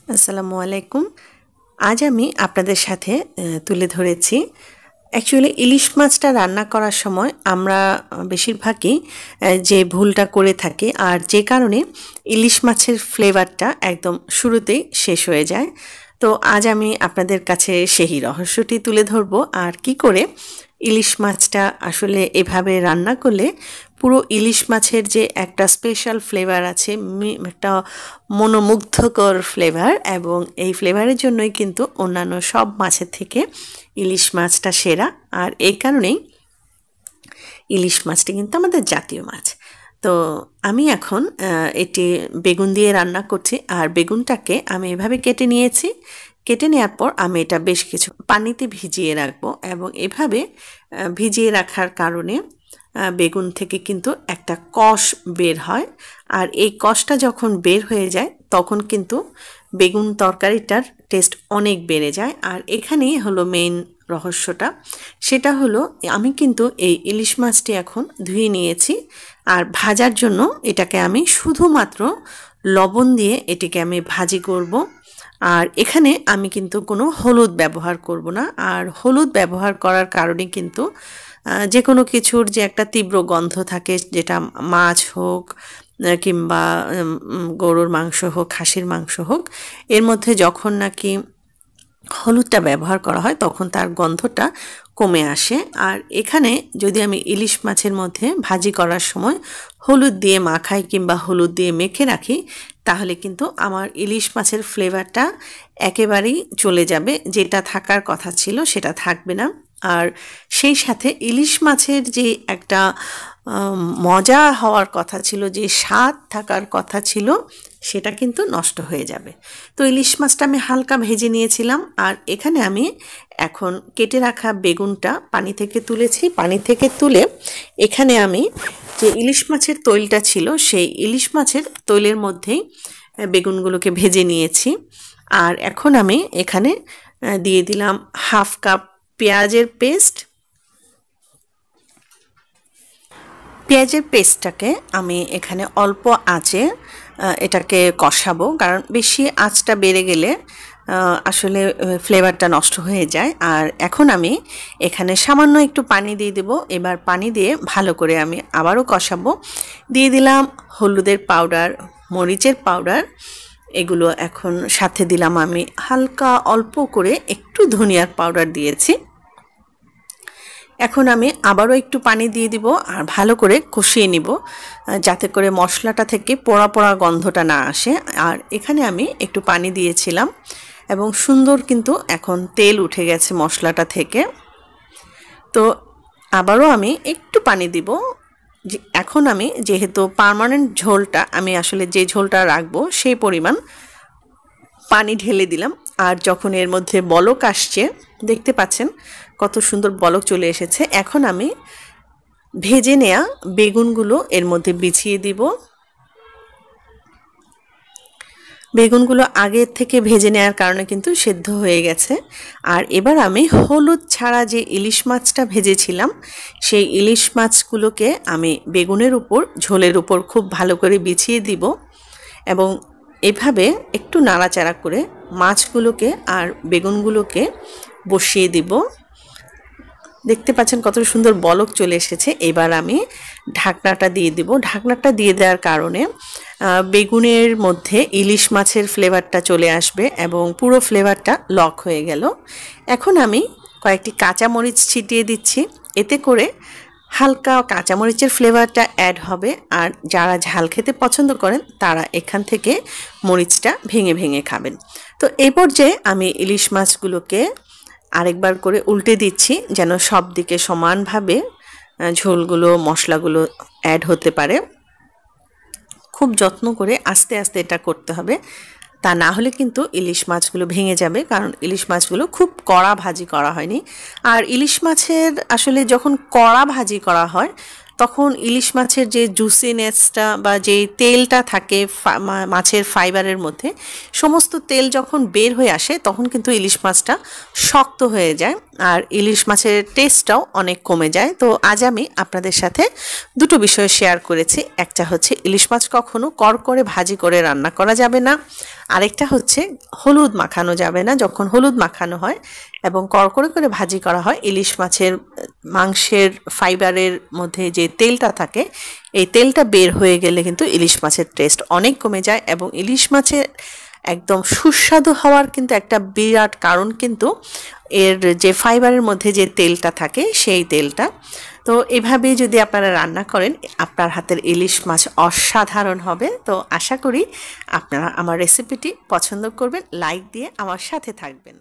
আসসালামু আলাইকুম। আজ আমি আপনাদের সাথে তুলে ধরেছি অ্যাকচুয়ালি ইলিশ মাছটা রান্না করার সময় আমরা বেশিরভাগই যে ভুলটা করে থাকি আর যে কারণে ইলিশ মাছের ফ্লেভারটা একদম শুরুতেই শেষ হয়ে যায়। তো আজ আমি আপনাদের কাছে সেই রহস্যটি তুলে ধরবো আর কি করে ইলিশ মাছটা আসলে এভাবে রান্না করলে পুরো ইলিশ মাছের যে একটা স্পেশাল ফ্লেভার আছে, একটা মনোমুগ্ধকর ফ্লেভার, এবং এই ফ্লেভারের জন্যই কিন্তু অন্যান্য সব মাছের থেকে ইলিশ মাছটা সেরা। আর এই কারণেই ইলিশ মাছটি কিন্তু আমাদের জাতীয় মাছ। তো আমি এখন এটি বেগুন দিয়ে রান্না করছি আর বেগুনটাকে আমি এভাবে কেটে নিয়েছি। কেটে নেওয়ার পর আমি এটা বেশ কিছু পানিতে ভিজিয়ে রাখবো এবং এভাবে ভিজিয়ে রাখার কারণে বেগুন থেকে কিন্তু একটা কষ বের হয় আর এই কষটা যখন বের হয়ে যায় তখন কিন্তু বেগুন তরকারিটার টেস্ট অনেক বেড়ে যায়। আর এখানেই হলো মেইন রহস্যটা, সেটা হলো আমি কিন্তু এই ইলিশ মাছটি এখন ধুয়ে নিয়েছি আর ভাজার জন্য এটাকে আমি শুধুমাত্র লবণ দিয়ে এটিকে আমি ভাজি করব। আর এখানে আমি কিন্তু কোনো হলুদ ব্যবহার করব না। আর হলুদ ব্যবহার করার কারণে কিন্তু যে কোনো কিছুর যে একটা তীব্র গন্ধ থাকে, যেটা মাছ হোক কিংবা গরুর মাংস হোক, খাসির মাংস হোক, এর মধ্যে যখন নাকি হলুদটা ব্যবহার করা হয় তখন তার গন্ধটা কমে আসে। আর এখানে যদি আমি ইলিশ মাছের মধ্যে ভাজি করার সময় হলুদ দিয়ে মাখাই কিংবা হলুদ দিয়ে মেখে রাখি তাহলে কিন্তু আমার ইলিশ মাছের ফ্লেভারটা একেবারেই চলে যাবে, যেটা থাকার কথা ছিল সেটা থাকবে না। আর সেই সাথে ইলিশ মাছের যে একটা মজা হওয়ার কথা ছিল, যে স্বাদ থাকার কথা ছিল, সেটা কিন্তু নষ্ট হয়ে যাবে। তো ইলিশ মাছটা আমি হালকা ভেজে নিয়েছিলাম আর এখানে আমি এখন কেটে রাখা বেগুনটা পানি থেকে তুলেছি। পানি থেকে তুলে এখানে আমি যে ইলিশ মাছের তৈলটা ছিল সেই ইলিশ মাছের তৈলের মধ্যেই বেগুনগুলোকে ভেজে নিয়েছি। আর এখন আমি এখানে দিয়ে দিলাম হাফ কাপ পেঁয়াজের পেস্ট। পেঁয়াজের পেস্টটাকে আমি এখানে অল্প আঁচে এটাকে কষাবো, কারণ বেশি আঁচটা বেড়ে গেলে আসলে ফ্লেভারটা নষ্ট হয়ে যায়। আর এখন আমি এখানে সামান্য একটু পানি দিয়ে দেবো। এবার পানি দিয়ে ভালো করে আমি আবারও কষাবো। দিয়ে দিলাম হলুদের পাউডার, মরিচের পাউডার, এগুলো এখন সাথে দিলাম আমি হালকা অল্প করে একটু ধনিয়ার পাউডার দিয়েছি। এখন আমি আবারও একটু পানি দিয়ে দিব আর ভালো করে কষিয়ে নিব, যাতে করে মশলাটা থেকে পোড়া পোড়া গন্ধটা না আসে। আর এখানে আমি একটু পানি দিয়েছিলাম এবং সুন্দর কিন্তু এখন তেল উঠে গেছে মশলাটা থেকে। তো আবারও আমি একটু পানি দিব। এখন আমি যেহেতু পার্মানেন্ট ঝোলটা আমি আসলে যে ঝোলটা রাখবো সেই পরিমাণ পানি ঢেলে দিলাম। আর যখন এর মধ্যে বলক আসছে, দেখতে পাচ্ছেন কত সুন্দর বলক চলে এসেছে, এখন আমি ভেজে নেওয়া বেগুনগুলো এর মধ্যে বিছিয়ে দিব। বেগুনগুলো আগের থেকে ভেজে নেওয়ার কারণে কিন্তু সেদ্ধ হয়ে গেছে। আর এবার আমি হলুদ ছাড়া যে ইলিশ মাছটা ভেজেছিলাম সেই ইলিশ মাছগুলোকে আমি বেগুনের উপর, ঝোলের উপর খুব ভালো করে বিছিয়ে দিব এবং এভাবে একটু নাড়াচাড়া করে মাছগুলোকে আর বেগুনগুলোকে বসিয়ে দিব। দেখতে পাচ্ছেন কত সুন্দর বলক চলে এসেছে। এবার আমি ঢাকনাটা দিয়ে দিব। ঢাকনাটা দিয়ে দেওয়ার কারণে বেগুনের মধ্যে ইলিশ মাছের ফ্লেভারটা চলে আসবে এবং পুরো ফ্লেভারটা লক হয়ে গেল। এখন আমি কয়েকটি কাঁচামরিচ ছিটিয়ে দিচ্ছি, এতে করে হালকা কাঁচামরিচের ফ্লেভারটা অ্যাড হবে। আর যারা ঝাল খেতে পছন্দ করেন তারা এখান থেকে মরিচটা ভেঙে ভেঙে খাবেন। তো এই পর্যায়ে আমি ইলিশ মাছগুলোকে আরেকবার করে উল্টে দিচ্ছি যেন সব দিকে সমানভাবে ঝোলগুলো, মশলাগুলো অ্যাড হতে পারে। খুব যত্ন করে আস্তে আস্তে এটা করতে হবে, তা না হলে কিন্তু ইলিশ মাছগুলো ভেঙে যাবে, কারণ ইলিশ মাছগুলো খুব কড়া ভাজি করা হয়নি। আর ইলিশ মাছের আসলে যখন কড়া ভাজি করা হয় তখন ইলিশ মাছের যে জুসিনেসটা বা যে তেলটা থাকে মাছের ফাইবারের মধ্যে, সমস্ত তেল যখন বের হয়ে আসে তখন কিন্তু ইলিশ মাছটা শক্ত হয়ে যায় আর ইলিশ মাছের টেস্টটাও অনেক কমে যায়। তো আজ আমি আপনাদের সাথে দুটো বিষয় শেয়ার করেছি। একটা হচ্ছে ইলিশ মাছ কখনো করকরে ভাজি করে রান্না করা যাবে না, আরেকটা হচ্ছে হলুদ মাখানো যাবে না। যখন হলুদ মাখানো হয় এবং করকরে করে ভাজি করা হয়, ইলিশ মাছের মাংসের ফাইবারের মধ্যে যে তেলটা থাকে, এই তেলটা বের হয়ে গেলে কিন্তু ইলিশ মাছের টেস্ট অনেক কমে যায়। এবং ইলিশ মাছের একদম সুস্বাদু হওয়ার কিন্তু একটা বিরাট কারণ কিন্তু এর যে ফাইবারের মধ্যে যে তেলটা থাকে সেই তেলটা। তো এভাবে যদি আপনারা রান্না করেন, আপনার হাতের ইলিশ মাছ অসাধারণ হবে। তো আশা করি আপনারা আমার রেসিপিটি পছন্দ করবেন, লাইক দিয়ে আমার সাথে থাকবেন।